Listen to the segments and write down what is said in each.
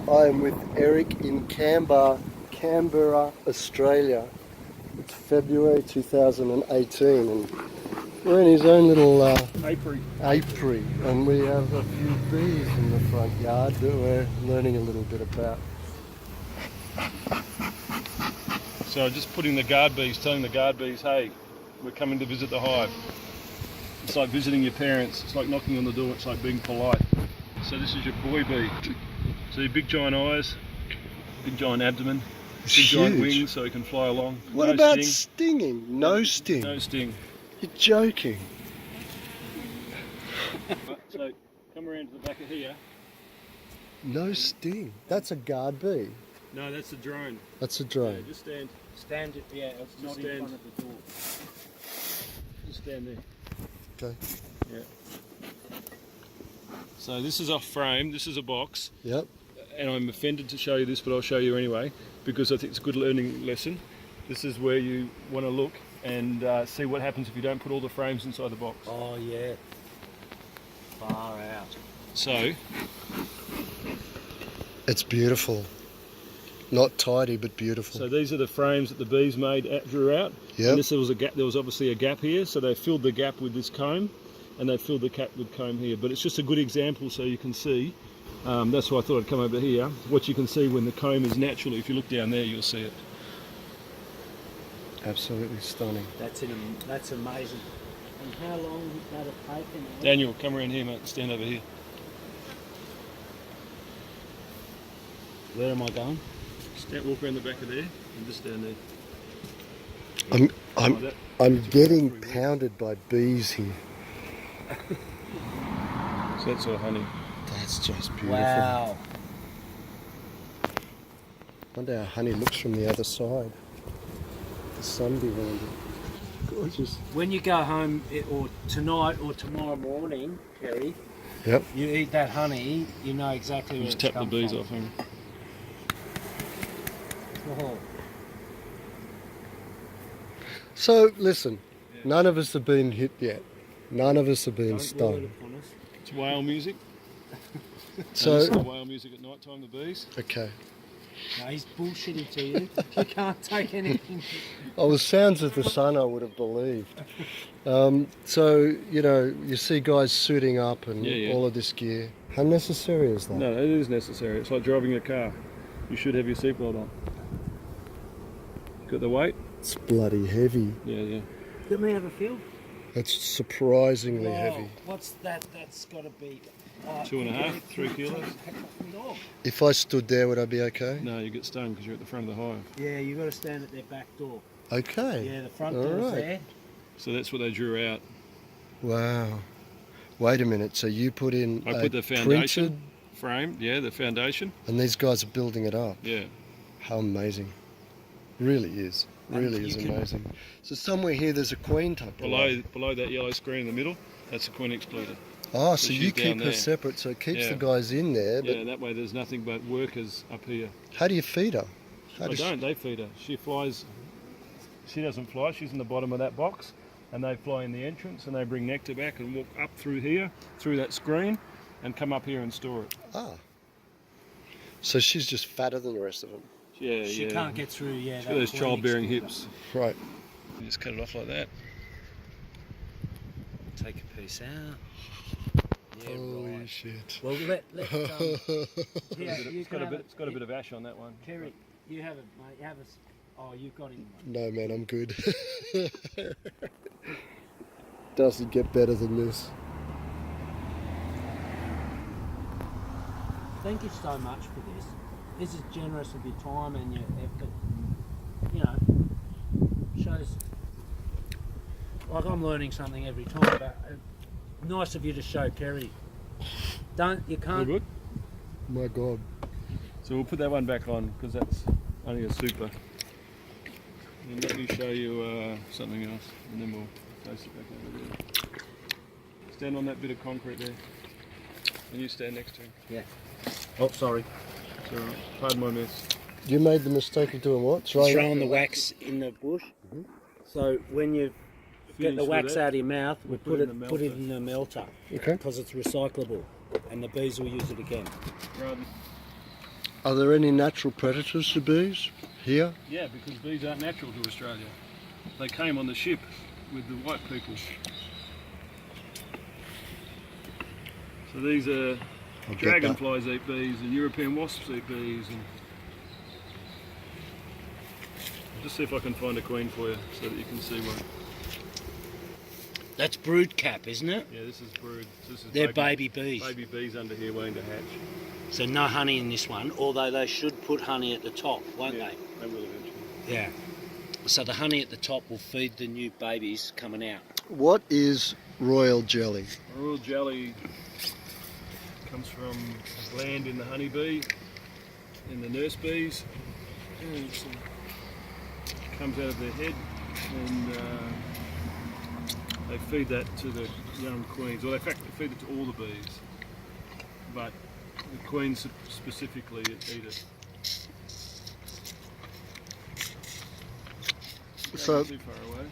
I am with Eric in Canberra, Australia. It's February 2018 and we're in his own little apiary, and we have a few bees in the front yard that we're learning a little bit about. So just putting the guard bees, telling the guard bees, hey, we're coming to visit the hive. It's like visiting your parents. It's like knocking on the door. It's like being polite. So this is your boy bee. See, big giant eyes, big giant abdomen, big giant wings so he can fly along. What about stinging? No sting. No sting. You're joking. So come around to the back of here. No sting. That's a guard bee. No, that's a drone. That's a drone. Yeah, just stand. Stand, yeah, it's not in front of the door. Just stand there. Okay. Yeah. So this is off frame, this is a box. Yep. And I'm offended to show you this, but I'll show you anyway, because I think it's a good learning lesson. This is where you want to look and see what happens if you don't put all the frames inside the box. Oh yeah. Far out. So. It's beautiful. Not tidy, but beautiful. So these are the frames that the bees drew out. Yep. And there was a gap. There was obviously a gap here, so they filled the gap with this comb, and they filled the gap with comb here. But it's just a good example, so you can see. That's why I thought I'd come over here. What you can see when the comb is naturally. If you look down there, you'll see it. Absolutely stunning. That's amazing. And how long would that have taken? Daniel, come around here, mate. Stand over here. Where am I going? Walk around the back of there and just stand there. I'm getting pounded by bees here. So that's all honey. That's just beautiful. Wow. Wonder how honey looks from the other side. The sun behind it. Gorgeous. When you go home, or tonight or tomorrow morning, Kerry, yep, you eat that honey, you know exactly where just it's tap the bees off him. Oh. So listen, none of us have been hit yet. None of us have been stung. It's whale music. So this is the whale music at night time, the bees. Okay. No, he's bullshitting to you. You can't take anything. Oh, the sounds of the sun I would have believed. So, you know, you see guys suiting up and all of this gear. How necessary is that? No, it is necessary. It's like driving a car. You should have your seatbelt on. Got the weight? It's bloody heavy. Yeah. Let me have a feel. It's surprisingly heavy. What's that? That's got to be 2.5, 3 kilos. If I stood there, would I be okay? No, you get stung because you're at the front of the hive. Yeah, you got to stand at their back door. Okay. Yeah, the front door's there. So that's what they drew out. Wow. Wait a minute. So you put in I put the foundation frame, the foundation. And these guys are building it up. Yeah. How amazing. Really is. Really is amazing. So somewhere here there's a queen tucked away. Below that yellow screen in the middle, that's a queen excluder. Oh, so you keep her separate, so it keeps the guys in there. But that way there's nothing but workers up here. How do you feed her? They feed her. She flies. She doesn't fly. She's in the bottom of that box, and they fly in the entrance, and they bring nectar back and walk up through here, through that screen, and come up here and store it. Ah. So she's just fatter than the rest of them. Yeah, she can't get through. Yeah, she's got those childbearing hips. Right. You just cut it off like that. Take a piece out. Yeah, holy shit. Well, let it's got a bit of ash on that one. Kerry, you have it, mate. You have it. Oh, you've got him. No, man, I'm good. Doesn't get better than this. Thank you so much for this. This is generous of your time and your effort. You know, shows. Like I'm learning something every time. But nice of you to show Kerry. You can't. All good? My God. So we'll put that one back on because that's only a super. And let me show you something else, and then we'll place it back over there. Stand on that bit of concrete there, and you stand next to him. Yeah. Oh, sorry. It's all right. Pardon my mess. You made the mistake of doing what? Throwing the wax in the bush. Mm-hmm. So when you get the wax that, out of your mouth, we put it in the melter. Okay. Because it's recyclable, and the bees will use it again. Right. Are there any natural predators to bees here? Yeah, because bees aren't natural to Australia. They came on the ship with the white people. So these are dragonflies eat bees, and European wasps eat bees. And I'll just see if I can find a queen for you so that you can see one. That's brood cap, isn't it? Yeah, this is brood. This is They're baby bees. Baby bees under here waiting to hatch. So no honey in this one, although they should put honey at the top, won't Yeah, they? they will eventually. Yeah. So the honey at the top will feed the new babies coming out. What is royal jelly? Royal jelly comes from a gland in the honeybee, in the nurse bees. And it comes out of their head, and they feed that to the young queens. Well, in fact, they feed it to all the bees, but the queens specifically eat it. So Not too far away.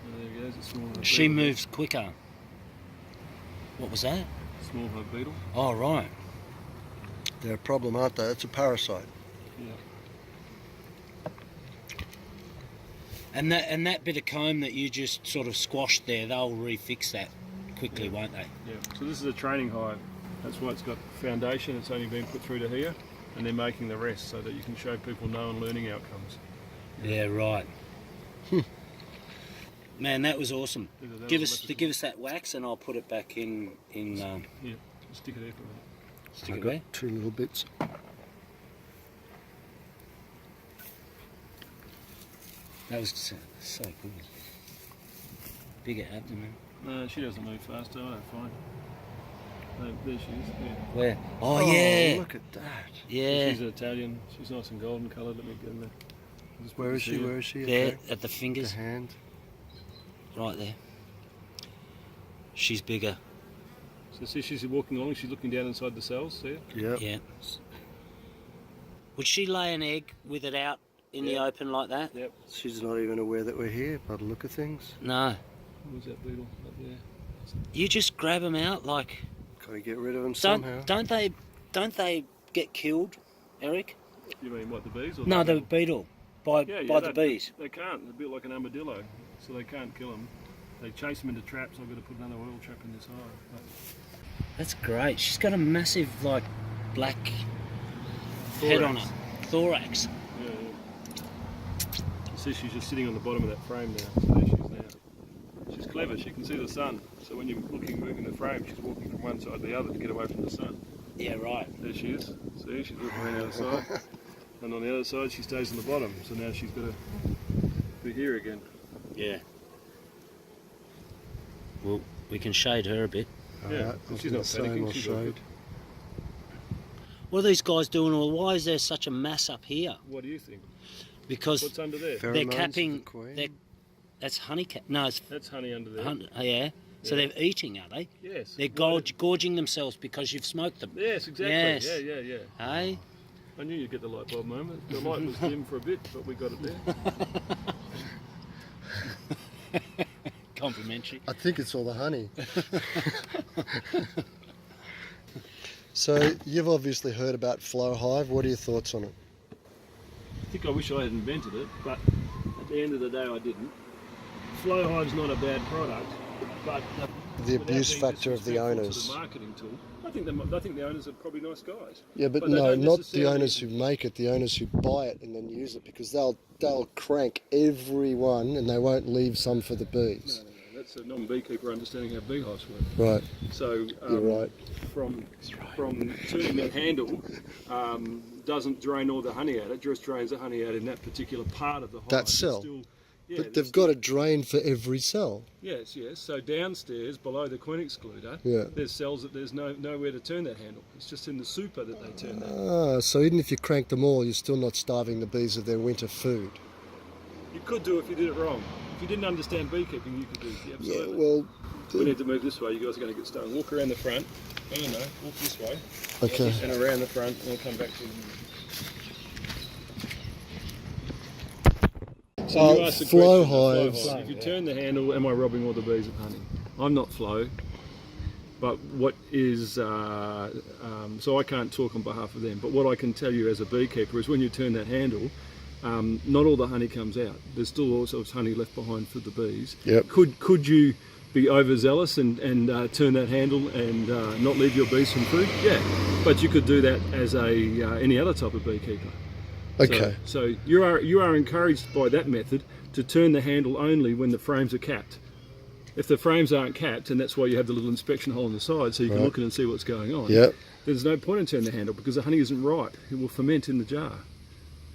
And there he goes, a small hub She beetle. moves quicker. What was that? Small hub beetle. Oh, right. they're a problem, aren't they? It's a parasite. Yeah. And that bit of comb that you just sort of squashed there, they'll refix that quickly, won't they? Yeah. So this is a training hive. That's why it's got foundation. It's only been put through to here, and they're making the rest so that you can show people know and learning outcomes. Yeah, right. Man, that was awesome. Give us that wax, and I'll put it back in. Yeah. Stick it there for a minute. Stick I it got there. 2 little bits. That was so good. Bigger abdomen. No, she doesn't move fast. I don't find. No, there she is. Yeah. Where? Oh, yeah. Look at that. Yeah. She's an Italian. She's nice and golden coloured. Let me get in there. Where is she? Where is she? There, Okay. at the fingers. The hand. Right there. She's bigger. So see, she's walking along. She's looking down inside the cells. See it? Yep. Yeah. Would she lay an egg with it out in the open like that? Yep. She's not even aware that we're here by the look of things. No. Where's that beetle up there? You just grab them out like. Got to get rid of them somehow. Don't they get killed, Eric? You mean what, the bees? Or No, the beetle by the bees. They can't. They're a bit like an armadillo, so they can't kill them. They chase them into traps. I've got to put another oil trap in this hive. That's great. She's got a massive like black head on her, thorax. Yeah. You see, she's just sitting on the bottom of that frame now. So there she is now. She's clever. She can see the sun. So when you're moving the frame, she's walking from one side to the other to get away from the sun. Yeah, right. There she is. See, she's walking around the other side. And on the other side, she stays on the bottom. So now she's got to be here again. Yeah. Well, we can shade her a bit. Yeah, Alright, I was she's gonna not say panicking, more she's all shade. good. What are these guys doing? Or why is there such a mass up here? What do you think? Because What's under there? they're Pheromones of capping. the queen. That's honey cap. No, it's That's honey under there. yeah. So Yeah. they're eating, are they? Yes. They're gorging themselves because you've smoked them. Yes, exactly. Yes. Yeah. Hey? I knew you'd get the light bulb moment. The light was dim for a bit, but we got it there. Complimentary. I think it's all the honey. So you've obviously heard about Flow Hive. What are your thoughts on it? I think I wish I had invented it, but at the end of the day, I didn't. Flow Hive's not a bad product, but The without abuse being factor of the disrespectful to owners. the marketing tool. I think the owners are probably nice guys. Yeah, but But they no, don't not the necessarily- owners who make it. The owners who buy it and then use it, because they'll crank every one and they won't leave some for the bees. No. That's a non-beekeeper understanding how beehives work. Right. So You're right. From turning that handle doesn't drain all the honey out. It just drains the honey out in that particular part of the hive. That It's cell. still- yeah, But there's they've still- got a drain for every cell. Yes. So downstairs, below the queen excluder, Yeah. there's cells that there's nowhere to turn that handle. It's just in the super that they turn that. Ah, so even if you crank them all, you're still not starving the bees of their winter food. You could do if you did it wrong. If you didn't understand beekeeping, you could do it. Yeah, Absolutely. well, We need to move this way. You guys are going to get stung. Walk around the front. No. Walk this way. okay. And around the front, and we'll come back to you. So you asked the Flow question, hives. If you turn the handle, am I robbing all the bees of honey? I'm not Flow. But what is, so I can't talk on behalf of them, but what I can tell you as a beekeeper is when you turn that handle, not all the honey comes out. There's still all sorts of honey left behind for the bees. Yep. Could you be overzealous and turn that handle and not leave your bees some food? Yeah, but you could do that as any other type of beekeeper. Okay. So you are encouraged by that method to turn the handle only when the frames are capped. If the frames aren't capped, and that's why you have the little inspection hole on the side so you can look in and see what's going on, Yep. there's no point in turning the handle because the honey isn't ripe. It will ferment in the jar.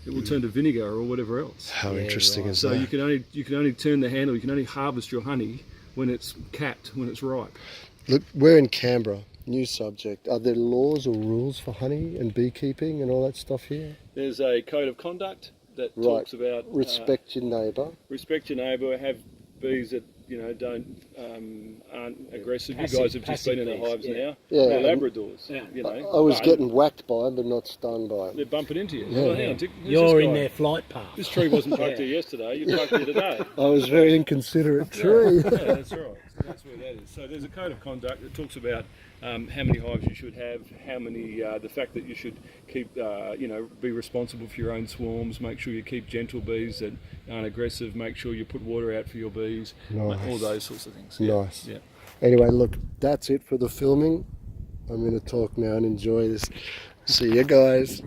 It will turn to vinegar or whatever else. How interesting is So that? you can only turn the handle, you can only harvest your honey when it's capped, when it's ripe. Look, we're in Canberra. New subject. Are there laws or rules for honey and beekeeping and all that stuff here? There's a code of conduct that talks about respect your neighbour. respect your neighbour, have bees that aren't aggressive. You guys have just been in the hives now. Yeah. They're Labradors. Yeah. I was getting whacked by them, but not stung by them. They're bumping into you. Yeah. Well, hang on, Dick, who's You're this in guy? their flight path. This tree wasn't plucked here yesterday. You plucked here today. I was very inconsiderate tree. Yeah, that's right. That's where that is. So there's a code of conduct that talks about how many hives you should have, how many, the fact that you should keep, be responsible for your own swarms, make sure you keep gentle bees that aren't aggressive, make sure you put water out for your bees, Nice. all those sorts of things. Nice. Yeah. Anyway, look, that's it for the filming. I'm going to talk now and enjoy this. See you guys.